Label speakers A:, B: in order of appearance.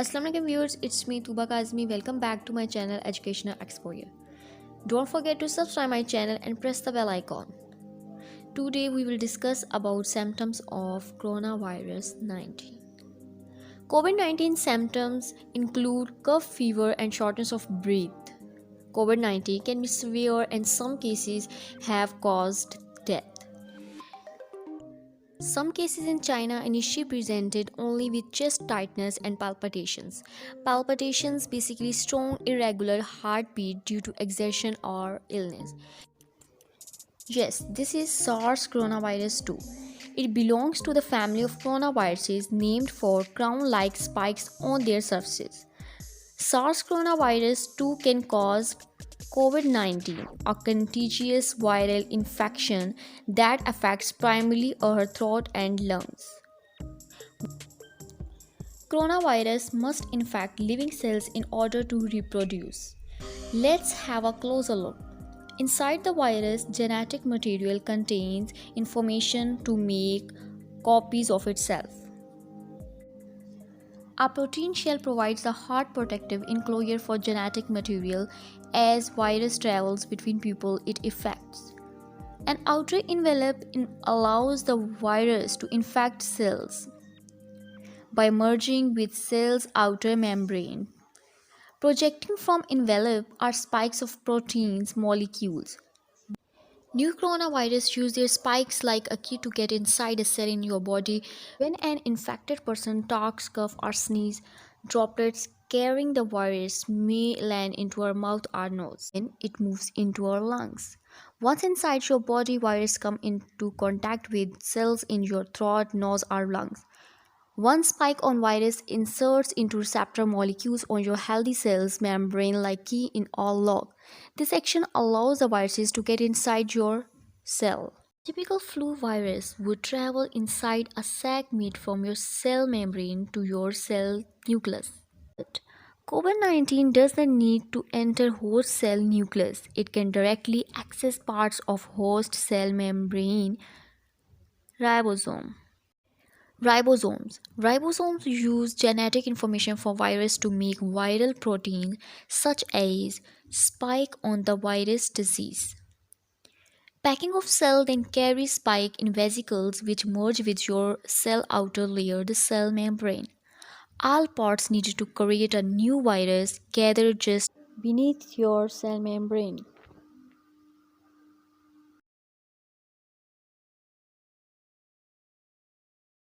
A: Assalamualaikum viewers, it's me Tuba Kazmi. Welcome back to my channel Educational Exposure. Don't forget to subscribe my channel and press the bell icon. Today we will discuss about symptoms of coronavirus 19. COVID-19 symptoms include cough, fever and shortness of breath. COVID-19 can be severe and some cases have caused death. Some cases in China initially presented only with chest tightness and palpitations. Palpitations basically strong irregular heartbeat due to exertion or illness. Yes, this is SARS coronavirus 2. It belongs to the family of coronaviruses named for crown-like spikes on their surfaces. SARS coronavirus 2 can cause COVID-19, a contagious viral infection that affects primarily our throat and lungs. Coronavirus must infect living cells in order to reproduce. Let's have a closer look. Inside the virus, genetic material contains information to make copies of itself. A protein shell provides a hard protective enclosure for genetic material as virus travels between people it affects. An outer envelope allows the virus to infect cells by merging with cell's outer membrane. Projecting from envelope are spikes of proteins molecules. New coronavirus use their spikes like a key to get inside a cell in your body. When an infected person talks, cough, or sneeze, droplets carrying the virus may land into our mouth or nose. Then it moves into our lungs. Once inside your body, virus come into contact with cells in your throat, nose, or lungs. One spike on virus inserts into receptor molecules on your healthy cell's membrane like key in all lock. This action allows the viruses to get inside your cell. Typical flu virus would travel inside a sac made from your cell membrane to your cell nucleus. But COVID-19 does not need to enter host cell nucleus. It can directly access parts of host cell membrane, ribosome. Ribosomes use genetic information for virus to make viral proteins such as spike on the virus disease. Packing of cell then carries spike in vesicles which merge with your cell outer layer, the cell membrane. All parts needed to create a new virus gather just beneath your cell membrane.